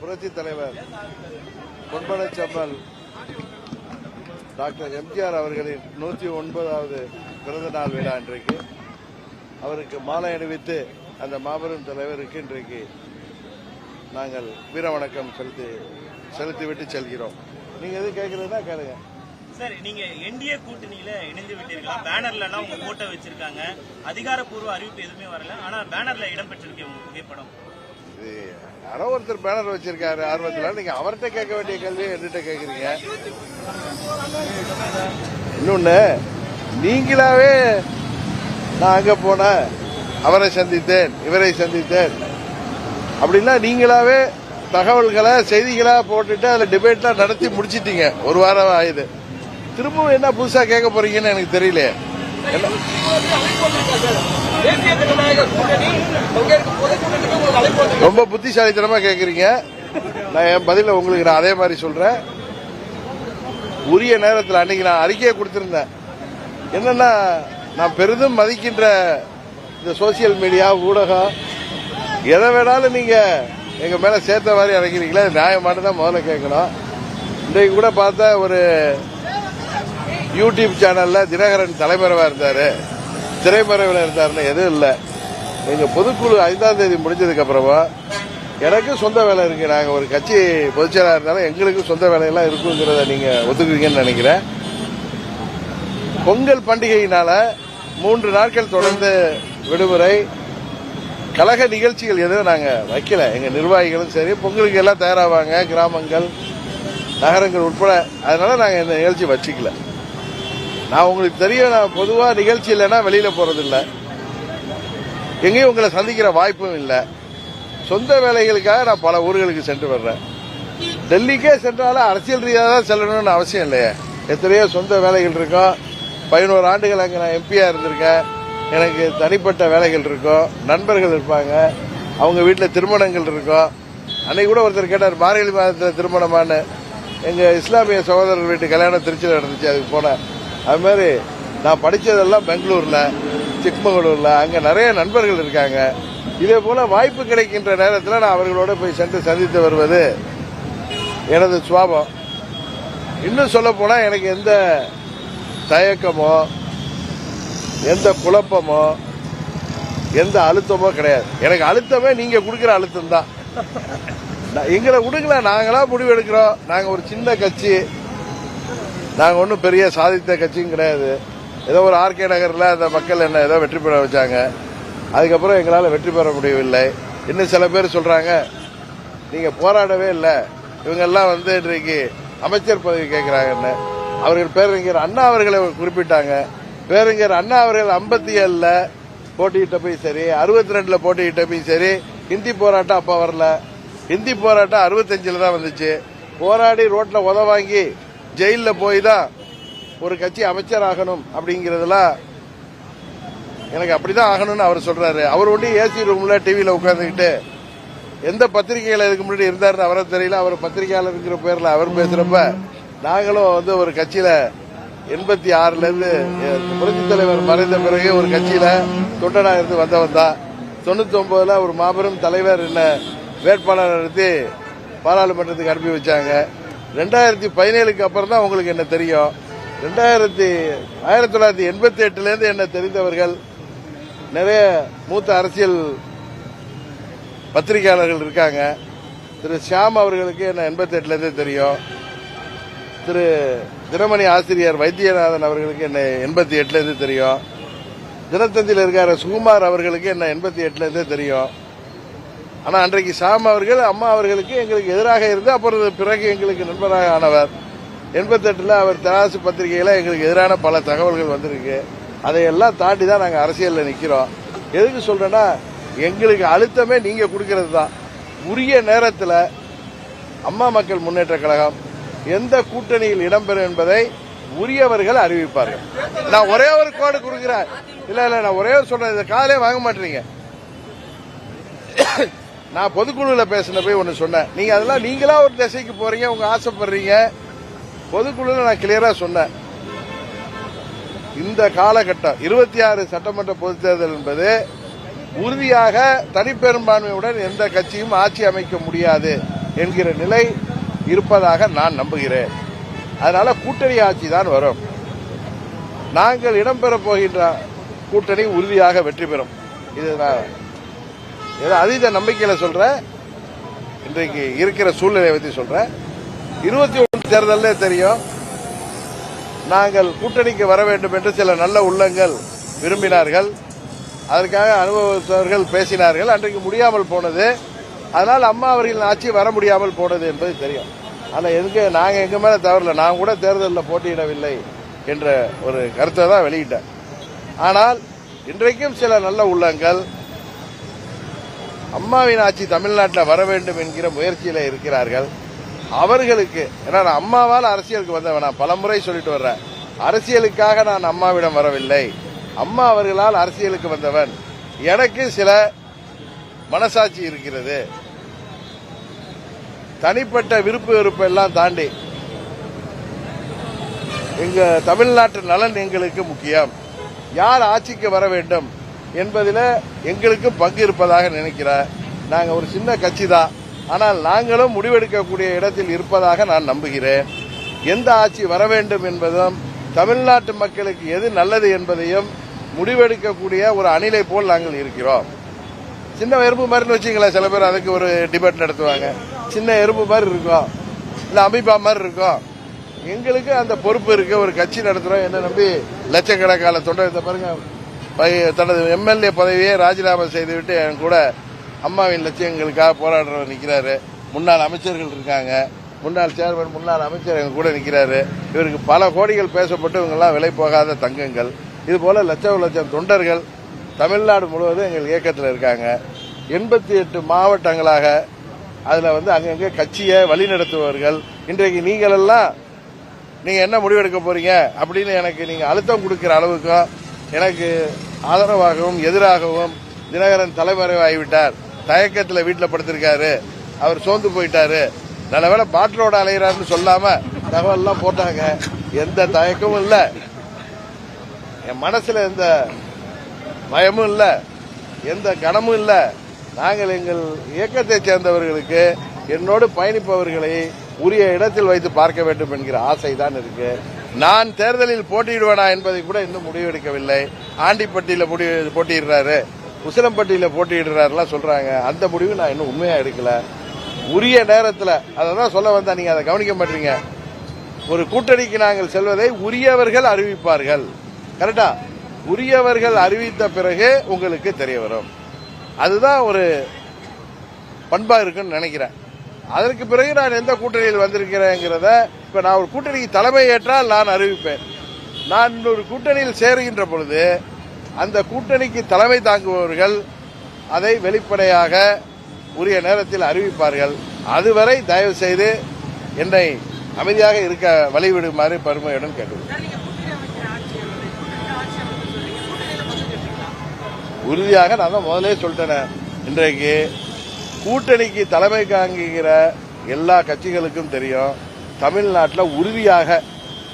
புரட்சி தலைவர் பொன்பனச்செம்மல் டாக்டர் எம்ஜிஆர் அவர்களின் 109வது பிறந்த நாள் விழா இன்றைக்கு. அவருக்கு மாலை அணிவித்து அந்த மாபெரும் தலைவருக்கு இன்றைக்கு நாங்கள் வீர வணக்கம் செலுத்திவிட்டு செல்கிறோம். நீங்க எது கேட்கறதுன்னா கேளுங்க. சார், நீங்க என்டிஏ கூட்டணியில இணைந்து விட்டீர்களா? பேனர்ல எல்லாம் உங்க போட்டோ வச்சிருக்காங்க. அதிகாரப்பூர்வ அறிவிப்பு எதுவுமே வரல, ஆனா பேனர்ல இடம் பெற்றிருக்கேன் உங்க புகைப்படம். யாரோ ஒருத்தர் பேனர் வச்சிருக்காரு ஆர்வத்தில். நீங்க அவர்கிட்ட கேட்க வேண்டிய கேள்வி என்கிட்ட கேட்கறீங்க. இன்னொன்னு, நீங்களாவே நான் அங்க போன அவரை சந்தித்தேன் இவரை சந்தித்தேன் அப்படின்னா நீங்களாவே தகவல்களை செய்திகளா போட்டுட்டு அதுல டிபேட்லாம் நடத்தி முடிச்சிட்டீங்க. ஒரு வாரம் ஆயுது. திரும்பவும் என்ன புதுசா கேட்க போறீங்கன்னு எனக்கு தெரியல. ரொம்ப புத்திசாலித்தனமா கேக்குறீங்க. நான் என் பதில உங்களுக்கு நான் அதே மாதிரி சொல்றேன். உரிய நேரத்தில் அன்னைக்கு நான் அறிக்கையை கொடுத்திருந்தேன். என்னன்னா, நான் பெரிதும் மதிக்கின்ற இந்த சோசியல் மீடியா ஊடகம் எதை வேணாலும் நீங்க எங்க மேல சேர்த்த மாதிரி இறங்கிறீங்களா? நியாயமானு தான் முதல்ல கேட்கணும். இன்றைக்கு கூட பார்த்தா ஒரு யூடியூப் சேனல்ல தினகரன் தலைமறைவா இருந்தாரு, திரைமறைவில் இருந்தாருன்னு எதுவும் இல்லை. எங்க பொதுக்குழு 5ஆம் தேதி முடிஞ்சதுக்கு அப்புறமா எனக்கு சொந்த வேலை இருக்கு. நாங்க ஒரு கட்சி பொதுச்செயலாளர் இருந்தாலும் எங்களுக்கு சொந்த வேலையெல்லாம் இருக்குங்கிறத நீங்க ஒத்துக்குவீங்கன்னு நினைக்கிறேன். பொங்கல் பண்டிகையினால 3 நாட்கள் தொடர்ந்து விடுமுறை. கழக நிகழ்ச்சிகள் எதுவும் நாங்க வைக்கல. எங்க நிர்வாகிகளும் சரி பொங்கலுக்கு எல்லாம் தயாராவாங்க, கிராமங்கள் நகரங்கள் உட்பட. அதனால நாங்க இந்த நிகழ்ச்சி வச்சுக்கல. நான் உங்களுக்கு தெரியும், நான் பொதுவா நிகழ்ச்சி இல்லைன்னா வெளியில போறது இல்லை, எங்கேயும் உங்களை சந்திக்கிற வாய்ப்பும் இல்லை. சொந்த வேலைகளுக்காக நான் பல ஊர்களுக்கு சென்று வர்றேன். டெல்லிக்கே சென்றாலும் அரசியல் ரீதியாக தான் செல்லணும்னு அவசியம் இல்லையே. எத்தனையோ சொந்த வேலைகள் இருக்கும். 11 ஆண்டுகள் அங்கே நான் எம்பியா இருந்திருக்கேன். எனக்கு தனிப்பட்ட வேலைகள் இருக்கும், நண்பர்கள் இருப்பாங்க, அவங்க வீட்டில் திருமணங்கள் இருக்கும். அன்னைக்கு கூட ஒருத்தர் கேட்டார், மார்கழி மாதத்தில் திருமணமானு. எங்க இஸ்லாமிய சகோதரர் வீட்டு கல்யாணம் திருச்சியில் நடந்துச்சு, அதுக்கு போனேன். அது மாதிரி நான் படித்ததெல்லாம் பெங்களூர்ல, சிக்மங்களூர்ல, அங்க நிறைய நண்பர்கள் இருக்காங்க. இதே போல வாய்ப்பு கிடைக்கின்ற நேரத்தில் நான் அவர்களோட போய் சென்று சந்தித்து வருவது எனது சுவாபம். இன்னும் சொல்ல போனா எனக்கு எந்த தயக்கமோ எந்த குழப்பமோ எந்த அழுத்தமோ கிடையாது. எனக்கு அழுத்தமே நீங்க கொடுக்கிற அழுத்தம் தான். எங்களை விடுங்களா, நாங்களா முடிவு எடுக்கிறோம். நாங்க ஒரு சின்ன கட்சி, நாங்க ஒன்றும் பெரிய சாதித்த கட்சியும் கிடையாது. ஏதோ ஒரு ஆர்கே நகர்ல அந்த மக்கள் என்ன ஏதோ வெற்றி பெற வச்சாங்க, அதுக்கப்புறம் எங்களால் வெற்றி பெற முடியவில்லை. இன்னும் சில பேர் சொல்றாங்க நீங்க போராடவே இல்லை, இவங்கெல்லாம் இன்றைக்கு அமைச்சர் பதவி கேட்கிறாங்கன்னு. அவர்கள் பேரறிஞர் அண்ணா அவர்களை குறிப்பிட்டாங்க. பேரறிஞர் அண்ணா அவர்கள் 57ல போட்டியிட்ட போய் சரி, 62ல போட்டியிட்ட போய் சரி, ஹிந்தி போராட்டம் அப்ப வரல. ஹிந்தி போராட்டம் 65ல தான் வந்துச்சு. போராடி ரோட்ல உத வாங்கி ஜெயில போய் தான் ஒரு கட்சி அமைச்சர் ஆகணும் அப்படிங்கறதுலாம் எனக்கு அப்படிதான் ஆகணும்னு அவர் சொல்றாரு. அவர் ஒண்டி ஏசி ரூம்ல டிவியில உட்கார்ந்துக்கிட்டு எந்த பத்திரிகையில இதுக்கு முன்னாடி இருந்தாருன்னு அவரை தெரியல. அவர் பத்திரிகையாளர் இருக்கிற பேர்ல அவர் பேசுறப்ப நாங்களும் ஒரு கட்சியில 86ல இருந்து புரட்சி தலைவர் மறைந்த பிறகு ஒரு கட்சியில தொண்டனா இருந்து வந்தவன் தான். 99ல ஒரு மாபெரும் தலைவர் என்ன வேட்பாளர் நடத்தி பாராளுமன்றத்துக்கு அனுப்பி வச்சாங்க. 2017க்கு அப்புறம் தான் உங்களுக்கு என்ன தெரியும். 1988ல இருந்து என்ன தெரிந்தவர்கள் நிறைய மூத்த அரசியல் பத்திரிகையாளர்கள் இருக்காங்க. திரு ஷியாம் அவர்களுக்கு என்ன 88ல இருந்தே தெரியும். திரு தினமணி ஆசிரியர் வைத்தியநாதன் அவர்களுக்கு என்ன 88ல இருந்து தெரியும். தினத்தந்தியில் இருக்கிற சுகுமார் அவர்களுக்கு என்ன 88ல இருந்தே தெரியும். ஆனா அன்றைக்கு ஷாம் அவர்கள் அம்மா அவர்களுக்கு எங்களுக்கு எதிராக இருந்து அப்புறம் பிறகு எங்களுக்கு நண்பராக ஆனவர். 88ல அவர் தராசு பத்திரிகையில எங்களுக்கு எதிரான பல தகவல்கள் வந்திருக்கு. அதையெல்லாம் தாண்டி தான் நாங்க அரசியல்ல நிக்கிறோம். எதுக்கு சொல்றேன்னா, எங்களுக்கு அழுத்தமே நீங்க கொடுக்கிறது தான். உரிய நேரத்தில் அம்மா மக்கள் முன்னேற்ற கழகம் எந்த கூட்டணியில் இடம்பெறும் என்பதை உரியவர்கள் அறிவிப்பார்கள். நான் ஒரே ஒரு கோடு கொடுக்கிறேன். இல்ல நான் ஒரே ஒரு சொல்றேன், இதை காலையே வாங்க மாட்டீங்க. நான் பொதுக்குழுவில் பேசின போய் ஒன்னு சொன்னேன். நீங்க அதெல்லாம் நீங்களா ஒரு திசைக்கு போறீங்க, உங்க ஆசைப்படுறீங்க. பொதுக்குழுவில் நான் கிளியரா சொன்னேன். இந்த காலகட்டம் 26 சட்டமன்ற பொதுத் தேர்தல் என்பது உறுதியாக தனிப்பெரும்பான்மையுடன் எந்த கட்சியும் ஆட்சி அமைக்க முடியாது என்கிற நிலை இருப்பதாக நான் நம்புகிறேன். அதனால கூட்டணி ஆட்சி தான் வரும். நாங்கள் இடம்பெற போகின்ற கூட்டணி உறுதியாக வெற்றி பெறும். இது நான் ஏதோ அதீத நம்பிக்கையில சொல்றேன். இன்றைக்கு இருக்கிற சூழ்நிலையை பற்றி சொல்றேன். 21 தேர்தலே தெரியும். நாங்கள் கூட்டணிக்கு வர வேண்டும் என்று சில நல்ல உள்ளங்கள் விரும்பினார்கள். அதற்காக அனுபவத்தவர்கள் பேசினார்கள். அன்றைக்கு முடியாமல் போனது. அதனால் அம்மா அவர்களின் ஆட்சி வர முடியாமல் போனது என்பது தெரியும். ஆனால் நாங்க எங்க மேல தவறல. நான் கூட தேர்தலில் போட்டியிடவில்லை என்ற ஒரு கருத்தை தான் வெளியிட்டேன். ஆனால் இன்றைக்கும் சில நல்ல உள்ளங்கள் அம்மாவின் ஆட்சி தமிழ்நாட்டில் வர வேண்டும் என்கிற முயற்சியில இருக்கிறார்கள். அவர்களுக்கு ஏன்னா நான் அம்மாவால் அரசியலுக்கு வந்தவன். நான் பலமுறை சொல்லிட்டு வர்றேன், அரசியலுக்காக நான் அம்மாவிடம் வரவில்லை. அம்மா அவர்களால் அரசியலுக்கு வந்தவன். எனக்கு சில மனசாட்சி இருக்கிறது. தனிப்பட்ட விருப்பு வெறுப்பு எல்லாம் தாண்டி எங்க தமிழ்நாட்டு நலன் எங்களுக்கு முக்கியம். யார் ஆட்சிக்கு வர வேண்டும் என்பதில் எங்களுக்கு பங்கு இருப்பதாக நினைக்கிறேன். நாங்கள் ஒரு சின்ன கட்சி தான். ஆனால் நாங்களும் முடிவெடுக்கக்கூடிய இடத்தில் இருப்பதாக நான் நம்புகிறேன். எந்த ஆட்சி வர வேண்டும் என்பதும் தமிழ்நாட்டு மக்களுக்கு எது நல்லது என்பதையும் முடிவெடுக்கக்கூடிய ஒரு அணிலை போல் நாங்கள் இருக்கிறோம். சின்ன எறும்பு மாதிரி வச்சுங்களேன். சில பேர் அதுக்கு ஒரு டிபேட் நடத்துவாங்க. சின்ன எறும்பு மாதிரி இருக்கும், இல்ல அமீபா மாதிரி இருக்கும். எங்களுக்கு அந்த பொறுப்பு இருக்கு. ஒரு கட்சி நடத்துறோம். என்ன நம்பி லட்சக்கணக்கான தொண்டர் இந்த பாருங்க, தனது எம்எல்ஏ பதவியை ராஜினாமா செய்துவிட்டு என் கூட அம்மாவின் லட்சியங்களுக்காக போராடுறவர் நிற்கிறாரு. முன்னாள் அமைச்சர்கள் இருக்காங்க, முன்னாள் சேர்மன், முன்னாள் அமைச்சர் எங்க கூட நிற்கிறாரு. இவருக்கு பல கோடிகள் பேசப்பட்டு இவங்கெல்லாம் விலை போகாத தங்கங்கள். இது போல லட்சம் தொண்டர்கள் தமிழ்நாடு முழுவதும் எங்கள் இயக்கத்தில் இருக்காங்க. 88 மாவட்டங்களாக அதுல அங்கங்க கட்சியை வழிநடத்துபவர்கள். இன்றைக்கு நீங்கள் எல்லாம் நீங்க என்ன முடிவெடுக்க போறீங்க அப்படின்னு எனக்கு நீங்க அழுத்தம் கொடுக்கிற அளவுக்கும் எனக்கு ஆதரவாகவும் எதிராகவும் தினகரன் தலைமறைவாகிவிட்டார், தயக்கத்தில் வீட்டில் படுத்திருக்காரு, அவர் சோர்ந்து போயிட்டாரு, நல்லவேளை பாட்டிலோட அலைகிறாருன்னு சொல்லாம தகவல் எல்லாம் போட்டாங்க. எந்த தயக்கமும் இல்ல, என் மனசுல எந்த பயமும் இல்ல, எந்த கனமும் இல்ல. நாங்கள் எங்கள் இயக்கத்தை சேர்ந்தவர்களுக்கு என்னோடு பயணிப்பவர்களை உரிய இடத்தில் வைத்து பார்க்க வேண்டும் என்கிற ஆசை தான் இருக்கு. நான் தேர்தலில் போட்டியிடுவேனா என்பதை கூட இன்னும் முடிவெடுக்கவில்லை. ஆண்டிப்பட்டியில போட்டியிடுறாரு, உசிலம்பட்டியில போட்டியிடுறாருலாம் சொல்றாங்க. அந்த முடிவு நான் இன்னும் உண்மையா எடுக்கல. உரிய நேரத்தில் அதான் சொல்ல வந்தா, நீங்க அதை கவனிக்க மாட்டீங்க. ஒரு கூட்டணிக்கு நாங்கள் செல்வதை உரியவர்கள் அறிவிப்பார்கள். கரெக்டா? உரியவர்கள் அறிவித்த பிறகு உங்களுக்கு தெரிய வரும். அதுதான் ஒரு பண்பா இருக்குன்னு நினைக்கிறேன். அதற்கு பிறகு நான் எந்த கூட்டணியில் வந்திருக்கிறேங்கிறத இப்ப நான் ஒரு கூட்டணிக்கு தலைமை ஏற்றால் நான் அறிவிப்பேன். நான் இன்னொரு கூட்டணியில் சேருகின்ற பொழுது அந்த கூட்டணிக்கு தலைமை தாங்குபவர்கள் அதை வெளிப்படையாக உரிய நேரத்தில் அறிவிப்பார்கள். அதுவரை தயவு செய்து என்னை அமைதியாக இருக்க வழிவிடுமாறு பெருமையுடன் கேட்டுக்கொள்கிறேன். உறுதியாக நான் தான் முதலே சொல்லிட்டேன். இன்றைக்கு கூட்டணிக்கு தலைமை தாங்குகிற எல்லா கட்சிகளுக்கும் தெரியும், தமிழ்நாட்டில் உறுதியாக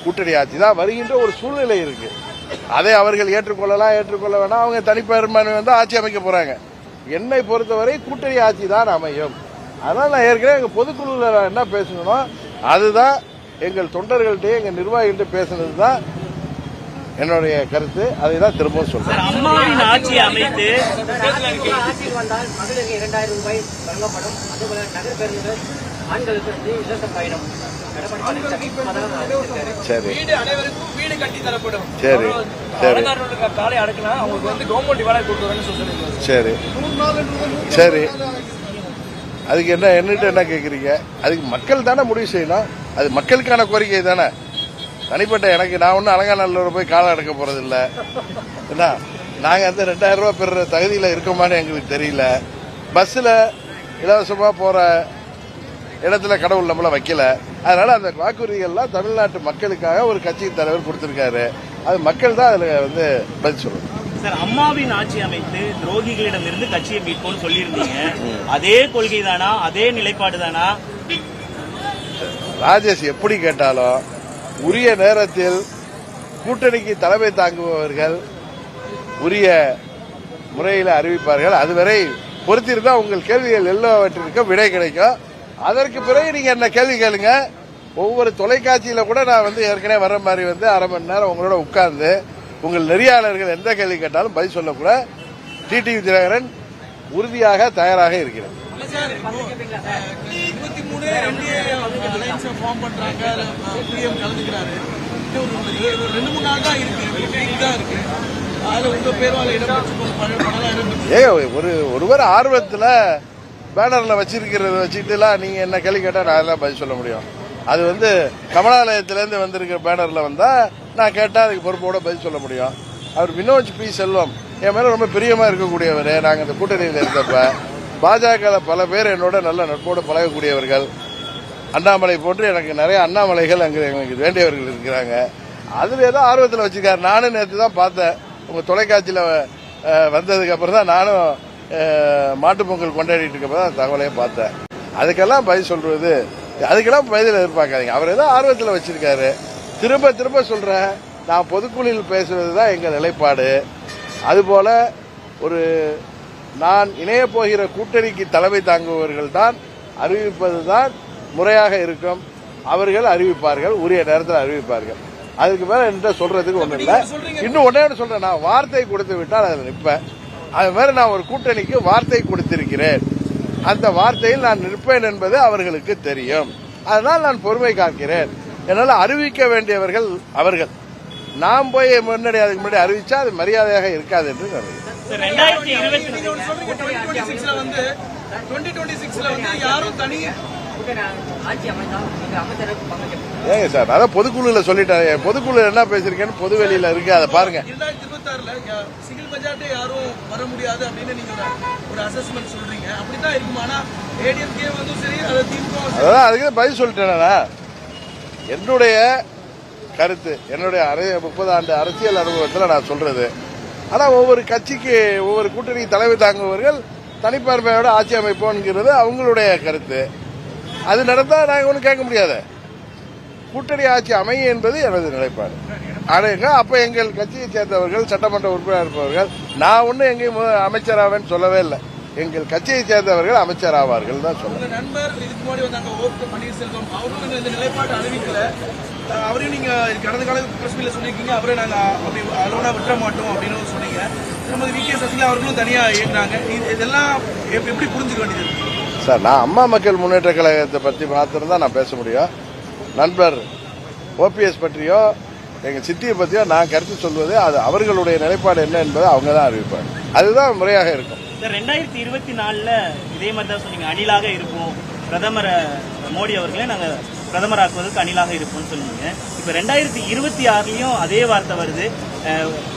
கூட்டணி ஆட்சி தான் வருகின்ற ஒரு சூழ்நிலை இருக்கு. அதை அவர்கள் ஏற்றுக்கொள்ளலாம், ஏற்றுக்கொள்ள வேணாம். அவங்க தனிப்பெரும்பான்மை வந்து ஆட்சி அமைக்க போறாங்க. என்னை பொறுத்தவரை கூட்டணி ஆட்சி தான் அமையும். அதனால நான் ஏற்கனவே எங்க பொதுக்குழுல என்ன பேசணும், அதுதான் எங்கள் தொண்டர்கள்ட்ட எங்க நிர்வாகிகள்ட்ட பேசுனது தான் என்னுடைய கருத்து. அதை தான் திரும்பவும் சொல்றேன். அம்மாவின் ஆட்சி அமைத்து ஆட்சியில் வந்தால் மகளிருக்கு 2000 ரூபாய் வழங்கப்படும். அதுபோல நகர் பேருந்துகள் ஆண்களுக்கு இலவச பயணம் எடப்பாடி பழனிசாமி அறிவிச்சிருக்காரு. சரி வீடு அனைவருக்கும் வீடு கட்டி தரப்படும். சரி சரி காலை அடக்கலாம் அவங்களுக்கு வந்து கவர்மெண்ட் டிவைடர் கொடுக்குறாங்கன்னு சொல்லிருக்காங்க. சரி சரி அதுக்கு என்னட்டு என்ன கேட்குறீங்க? அதுக்கு மக்கள் தானே முடிவு செய்யணும். அது மக்களுக்கான கோரிக்கை தானே. தனிப்பட்ட எனக்கு நான் ஒன்றும் அலங்காநல்லூர் போய் காலம் அடக்க போறது இல்லை. என்ன நாங்கள் அந்த 2000 ரூபா பெற தகுதியில் இருக்கோமான்னு எங்களுக்கு தெரியல. பஸ்ஸில் இலவசமாக போகிற இடத்துல கடவுள் நம்மள வைக்கல. அதனால அந்த வாக்குறுதிகள்லாம் தமிழ்நாட்டு மக்களுக்காக ஒரு கட்சியின் தலைவர் கொடுத்திருக்காரு. அது மக்கள் தான் அதில் வந்து பதில் சொல்லணும். சார், அம்மாவின் ஆட்சி அமைத்து துரோகிகளிடமிருந்து கட்சியை மீட்போம்னு சொல்லியிருந்தீங்க. அதே கொள்கை தானா? அதே நிலைப்பாடு தானா? ராஜேஷ் எப்படி கேட்டாலும் உரிய நேரத்தில் கூட்டணிக்கு தலைமை தாங்குபவர்கள் உரிய முறையில் அறிவிப்பார்கள். அதுவரை பொறுத்திருந்தா உங்கள் கேள்விகள் எல்லாவற்றிற்கும் விடை கிடைக்கும். அதற்கு பிறகு நீங்க என்ன கேள்வி கேளுங்க. ஒவ்வொரு தொலைக்காட்சியில கூட நான் வந்து ஏற்கனவே வர்ற மாதிரி வந்து அரை மணி நேரம் உங்களோட உட்கார்ந்து உங்கள் நெறியாளர்கள் எந்த கேள்வி கேட்டாலும் பதில் சொல்லக்கூட டிடிவி தினகரன் உறுதியாக தயாராக இருக்கிறேன். 23 என்டிஏ அலையன்ஸ் ஃபார்ம் பண்றாங்க. பிஎம் கலந்துக்கிறாரு. 2-3 நாள் தான் இருக்கு. அதுல உங்க பேரும் அதுல இடம் ஒருவர் ஆர்வத்தில் பேனர்ல வச்சிருக்கிறத வச்சுட்டுலாம் நீங்க என்ன கேள்வி கேட்டா நான் எல்லாம் பதில் சொல்ல முடியும். அது வந்து கமலாலயத்திலேருந்து வந்திருக்கிற பேனர்ல வந்தா நான் கேட்டா அதுக்கு பொறுப்போட பதில் சொல்ல முடியும். அவர் வினோஜ் பி செல்வம் என் மேல ரொம்ப பிரியமா இருக்கக்கூடியவர். நாங்க இந்த கூட்டணியில் இருந்தப்ப பாஜக பல பேர் என்னோட நல்ல நட்போடு பழகக்கூடியவர்கள். அண்ணாமலை போன்று எனக்கு நிறைய அண்ணாமலைகள் அங்கே எனக்கு வேண்டியவர்கள் இருக்கிறாங்க. அதுல ஏதோ ஆர்வத்தில் வச்சிருக்காரு. நானும் நேற்று தான் பார்த்தேன். உங்க தொலைக்காட்சியில் வந்ததுக்கு அப்புறம் தான் நானும் மாட்டுப் பொங்கல் கொண்டாடிட்டு இருக்கப்பதான் தகவலையே பார்த்தேன். அதுக்கெல்லாம் பதில் சொல்றது, அதுக்கெல்லாம் பதில் எதிர்பார்க்காதீங்க. அவர் ஏதோ ஆர்வத்தில் வச்சிருக்காரு. திரும்ப திரும்ப சொல்றேன், நான் பொதுக்குழுவில் பேசுவதுதான் எங்கள் நிலைப்பாடு. அதுபோல ஒரு நான் இணைய போகிற கூட்டணிக்கு தலைமை தாங்குபவர்கள் தான் அறிவிப்பதுதான் முறையாக இருக்கும். அவர்கள் அறிவிப்பார்கள், உரிய நேரத்தில் அறிவிப்பார்கள். அதுக்கு மேல என்கிட்ட சொல்றதுக்கு ஒண்ணு இல்லை. இன்னும் ஒன்னே சொல்றேன், நான் வார்த்தை கொடுத்து விட்டால் அதில் நிற்பேன். அது மாதிரி நான் ஒரு கூட்டணிக்கு வார்த்தை கொடுத்திருக்கிறேன். அந்த வார்த்தையில் நான் நிற்பேன் என்பது அவர்களுக்கு தெரியும். அதனால் நான் பொறுமை காக்கிறேன். என்னால் அறிவிக்க வேண்டியவர்கள் அவர்கள். நாம் போய் முன்னாடி அதுக்கு முன்னாடி அறிவிச்சா அது மரியாதையாக இருக்காது என்று நினைக்கிறேன். 2026 வந்து யாரும் தனி ஏங்க சார், அதான் பொதுக்குழுல சொல்லிட்டாங்க. பொதுக்குழு என்ன பேசிருக்கேன்னு பொது வெளியில இருக்கு, அதை பாருங்க. 2026 சிங்கிள் பட்ஜெட் யாரும் வர முடியாது அப்படின்னு நீங்க ஒரு அசஸ்மெண்ட் சொல்றீங்க. அப்படிதான் இருக்குமா? ஆனா ஏடிஎம்கே வந்து சரி, அது திமுக அதான் அதுக்கு பதில் சொல்லிட்டேனா. என்னுடைய கருத்து, என்னுடைய 30 ஆண்டு அரசியல் அனுபவத்தில் நான் சொல்றது. ஆனா ஒவ்வொரு கட்சிக்கு ஒவ்வொரு கூட்டணி தலைமை தாங்குபவர்கள் தனிப்பார்மையோட ஆட்சி அமைப்போங்கிறது அவங்களுடைய கருத்து. அது நடந்தா நாங்க ஒன்றும் கேட்க முடியாது. கூட்டணி ஆட்சி அமையும் என்பது எனது நிலைப்பாடு. அப்ப எங்கள் கட்சியை சேர்ந்தவர்கள் சட்டமன்ற உறுப்பினர் இருப்பவர்கள், நான் ஒன்னும் எங்கேயும் அமைச்சராவேன்னு சொல்லவே இல்லை. எங்கள் கட்சியை சேர்ந்தவர்கள் அமைச்சர் ஆவார்கள் தான் சொல்லுங்க. நண்பர் இதுக்கு முன்னாடி வந்தாங்க ஓ பன்னீர்செல்வம், அவரும் இந்த நிலைப்பாடு அறிவிக்கல. அவரையும் நீங்க கடந்த கால பிரஸ் மீட்ல சொல்லிருக்கீங்க, அவரே நாங்க அப்படி அலோனா விட்டுற மாட்டோம் அப்படின்னு சொன்னீங்க. நமது வி.கே. சசிகலா அவர்களும் தனியா இயக்குறாங்க. இதெல்லாம் எப்படி புரிஞ்சுக்க வேண்டியது சார்? நான் அம்மா மக்கள் முன்னேற்ற கழகத்தை பற்றி மாத்திரம் தான் நான் பேச முடியும். நண்பர் ஓபிஎஸ் பற்றியோ எங்க சித்தியை பற்றியோ நான் கருத்து சொல்வது அது அவர்களுடைய நிலைப்பாடு என்ன என்பதை அவங்க தான் அறிவிப்பாங்க. அதுதான் முறையாக இருக்கும். 2024 இதே மாதிரி தான் சொன்னீங்க, அணிலாக இருப்போம், பிரதமர் மோடி அவர்களே நாங்க பிரதமராக்குவதற்கு அணிலாக இருப்போம்னு சொன்னீங்க. இப்ப 2026லயும் அதே வார்த்தை வருது,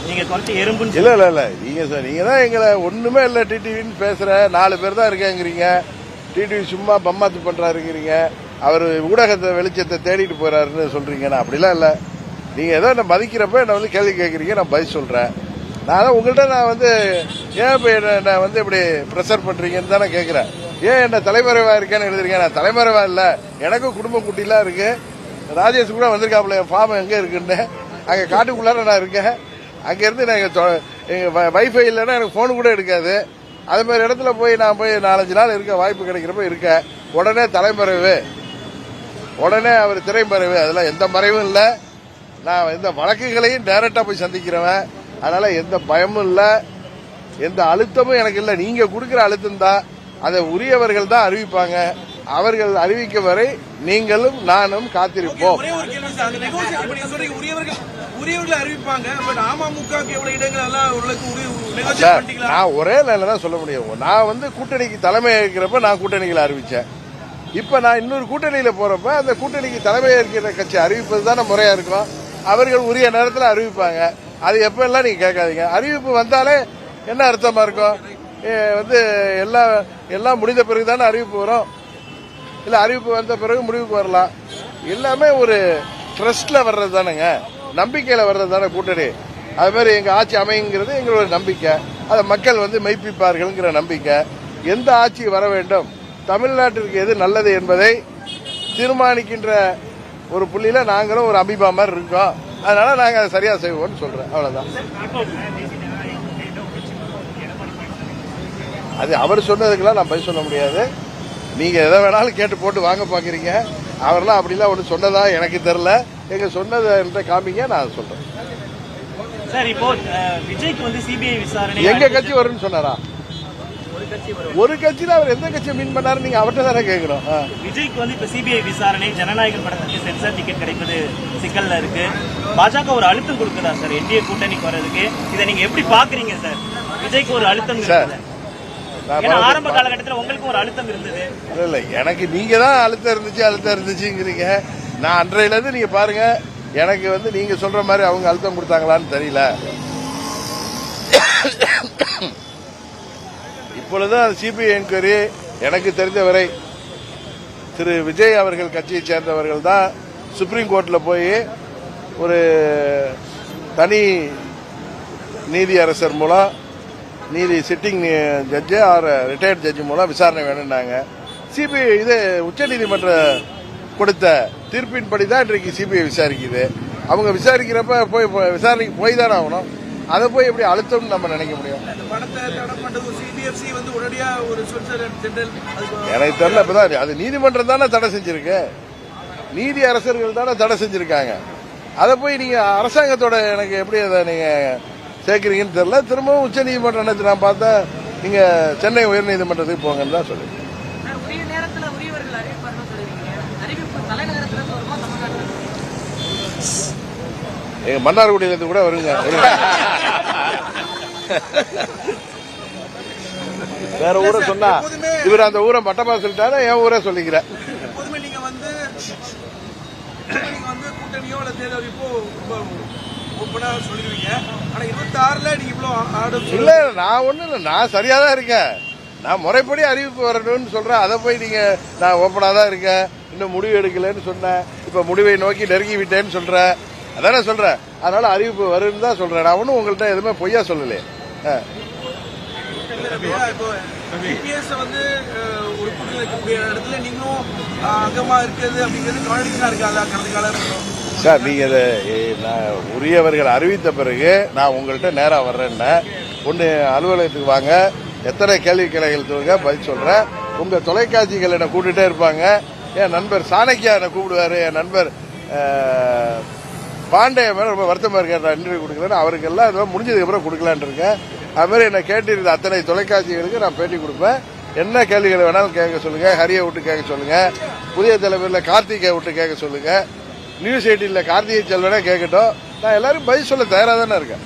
நீங்க குறைச்சி எறும்புன்னு. இல்ல இல்ல இல்ல, நீங்க தான் எங்களை ஒண்ணுமே இல்ல டிடிவின்னு பேசுற 4 பேர் தான் இருக்கேங்கிறீங்க. டிடிவி சும்மா பம்மாத்து பண்றாருங்கிறீங்க. அவர் ஊடகத்தை வெளிச்சத்தை தேடிட்டு போறாருன்னு சொல்றீங்க. அப்படிலாம் இல்ல. நீங்க ஏதோ என்ன மதிக்கிறப்ப என்ன வந்து கேள்வி கேட்கறீங்க, நான் பதில் சொல்றேன். நான் உங்கள்கிட்ட நான் வந்து ஏன் இப்ப என்ன வந்து இப்படி ப்ரெஷர் பண்றீங்கன்னு தானே கேட்கிறேன். ஏன் என்ன தலைமறைவா இருக்கேன்னு எழுதுறீங்க? நான் தலைமறைவா இல்ல, எனக்கும் குடும்ப குட்டிலாம் இருக்கு. ராஜேஷ் கூட வந்திருக்காப்புல, என் ஃபார்ம் எங்க இருக்குன்னு. அங்க காட்டுக்குள்ளார நான் இருக்கேன். அங்க இருந்து நான் எங்க வைஃபை இல்லைன்னா எனக்கு போன் கூட எடுக்காது. அது மாதிரி இடத்துல போய் நான் போய் 4-5 நாள் இருக்க வாய்ப்பு கிடைக்கிறப்ப இருக்க. உடனே தலைமறைவு, உடனே அவர் திரைமறைவு, அதெல்லாம் எந்த மறைவும் இல்லை. நான் எந்த வழக்குகளையும் டைரக்டா போய் சந்திக்கிறவன். அதனால எந்த பயமும் இல்ல, எந்த அழுத்தமும் எனக்கு இல்ல. நீங்க கொடுக்கிற அழுத்தம் தான், அதை உரியவர்கள் தான் அறிவிப்பாங்க. அவர்கள் அறிவிக்கும் வரை நீங்களும் நானும் காத்திருப்போம். ஒரே ஒரு கேள்வி சார், அந்த நெகோசியேட் பண்ணி சொல்றீங்க உரியவர்களை அறிவிப்பாங்க, பட் அமமுகவுக்கு எவ்வளவு இடங்கள் எல்லாம் ஓரளவுக்கு நெகோசியேட் சார், பண்ணிட்டீங்களா? நான் ஒரே லைன்ல தான் சொல்ல முடியும். நான் கூட்டணிக்கு தலைமை ஏற்கிறப்ப நான் கூட்டணிகளை அறிவிச்சேன். இப்ப நான் இன்னொரு கூட்டணியில போறப்ப அந்த கூட்டணிக்கு தலைமை ஏற்கிற கட்சி அறிவிப்பது தானே முறையா இருக்கும். அவர்கள் உரிய நேரத்தில் அறிவிப்பாங்க. அது எப்ப எல்லாம் நீங்க கேட்காதீங்க. அறிவிப்பு வந்தாலே என்ன அர்த்தமா இருக்கும்? எல்லாம் முடிந்த பிறகுதானே அறிவிப்பு வரும். இல்ல அறிவிப்பு வந்த பிறகு முடிவுக்கு வரலாம். எல்லாமே ஒரு ட்ரஸ்ட்ல வர்றது தானேங்க, நம்பிக்கையில வர்றது தானே கூட்டணி. அது மாதிரி எங்க ஆட்சி அமைங்கிறது எங்களோட நம்பிக்கை. அதை மக்கள் மெய்ப்பிப்பார்கள்ங்கிற நம்பிக்கை. எந்த ஆட்சி வர வேண்டும், தமிழ்நாட்டிற்கு எது நல்லது என்பதை தீர்மானிக்கின்ற ஒரு புள்ளியில நாங்களும் ஒரு அமீபா மாதிரி இருக்கோம். அதனால நாங்க அதை சரியா செய்வோம்னு சொல்றேன். அவ்வளவுதான். அது அவர் சொன்னதுக்கெல்லாம் நான் பதில் சொல்ல முடியாது. நீங்க எதை வேணாலும் கேட்டு போட்டு வாங்க பாக்குறீங்க. அவரெல்லாம் அப்படிலாம் ஒன்று சொன்னதா எனக்கு தெரியல. எங்க சொன்னதை என்கிட்ட காமிங்க, நான் சொல்றேன். சார், இப்போ விஜய்க்கு சிபிஐ விசாரணை எங்க கட்சி வரும்னு சொன்னாரா? ஒரு கட்சியில அவர் எந்த கட்சியை மீன் பண்ணாரு நீங்க அவர்கிட்ட தானே கேட்கிறோம். விஜய்க்கு இப்ப சிபிஐ விசாரணை, ஜனநாயகம் படத்துக்கு சென்சார் டிக்கெட் கிடைப்பது சிக்கல்ல இருக்கு. பாஜக ஒரு அழுத்தம் கொடுக்குதா சார் என்டிஏ கூட்டணிக்கு வர்றதுக்கு? இதை நீங்க எப்படி பாக்குறீங்க சார்? விஜய்க்கு ஒரு அழுத்தம் சார், ஆரம்ப காலகட்டத்தில் உங்களுக்கு ஒரு அழுத்தம் இருந்தது. இல்ல எனக்கு நீங்க தான் அழுத்தம் இருந்துச்சுங்கிறீங்க. நான் அன்றையில இருந்து நீங்க பாருங்க, எனக்கு நீங்க சொல்ற மாதிரி அவங்க அழுத்தம் கொடுத்தாங்களான்னு தெரியல. இப்பொழுதுதான் சிபிஐ என்கொயரி எனக்கு தெரிந்தவரை திரு விஜய் அவர்கள் கட்சியை சேர்ந்தவர்கள் தான் சுப்ரீம் கோர்ட்ல போய் ஒரு தனி நீதி அரசர் மூலம், நீதி sitting judge or retired judge மூலம் விசாரணை வேணும்னாங்க. சிபிஐ இது உச்சநீதிமன்ற கொடுத்த தீர்ப்பின்படி தான் இன்றைக்கு சிபிஐ விசாரிக்குது. அவங்க விசாரிக்கிறப்ப போய் விசாரணைக்கு போய் தானே ஆகணும். அதை போய் எப்படி அழுத்தம்னு நம்ம நினைக்க முடியும்? எனக்கு தெரியல. இப்பதான் அது நீதிமன்றம் தானே தடை செஞ்சிருக்கு, நீதி அரசர்கள் தானே தடை செஞ்சிருக்காங்க. அதை போய் நீங்க அரசாங்கத்தோட எனக்கு எப்படி அதை நீங்க சேர்க்கிறீங்கன்னு தெரியல. திரும்பவும் உச்ச நீதிமன்றம் நான் பார்த்தா நீங்க சென்னை உயர்நீதிமன்றத்துக்கு போங்கன்னு தான் சொல்லுங்க. எங்க மன்னார்குடியிலிருந்து கூட வருங்க. வேற ஊரை சொன்னா இவர் அந்த ஊரை மட்டமா சொல்லிட்டாரு, என் ஊரை சொல்லிக்கிறேன். கூட்டணியோ அல்ல தேர்தல் சொல்லிருவீங்க. ஆனா 26ல நீங்க இவ்வளவு இல்ல, நான் ஒண்ணு இல்ல, நான் சரியா தான் இருக்கேன். நான் முறைப்படி அறிவிப்பு வரணும்னு சொல்றேன். அதை போய் நீங்க நான் ஓப்பனா தான் இருக்கேன், இன்னும் முடிவு எடுக்கலன்னு சொன்னேன். இப்ப முடிவை நோக்கி நெருங்கி விட்டேன்னு சொல்றேன். அதானே சொல்றேன். அதனால அறிவிப்பு வருன்னு தான் சொல்றேன். நான் ஒன்னும் உங்கள்கிட்ட எதுவுமே பொய்யா சொல்லலையே. சார், நீங்க உரியவர்கள் அறிவித்த பிறகு நான் உங்கள்கிட்ட நேரா வர்றேன்னா ஒன்னு அலுவலகத்துக்கு வாங்க, எத்தனை கேள்வி கிளைகள் பதில் சொல்றேன். உங்க தொலைக்காட்சிகள் என்ன கூப்பிட்டுட்டே இருப்பாங்க. என் நண்பர் சாணக்கியா என்ன கூப்பிடுவாரு, என் நண்பர் பாண்டிய மேல ரொம்ப வருத்தமா இருக்கேன். நான் இன்டர்வியூ கொடுக்குறேன். அவருக்கு எல்லாம் இதெல்லாம் முடிஞ்சதுக்கு அப்புறம் கொடுக்கலான் இருக்கேன். அது மாதிரி என்ன கேட்டிருந்த அத்தனை தொலைக்காட்சிகளுக்கு நான் பேட்டி கொடுப்பேன். என்ன கேள்விகளை வேணாலும் கேட்க சொல்லுங்க. ஹரியை விட்டு கேட்க சொல்லுங்க, புதிய தலைவரில் கார்த்திகை விட்டு கேட்க சொல்லுங்க, நியூஸ் 18ல கார்த்திகை செல்வனே கேட்கட்டும். நான் எல்லாரும் பதில் சொல்ல தயாரா தானே இருக்கேன்.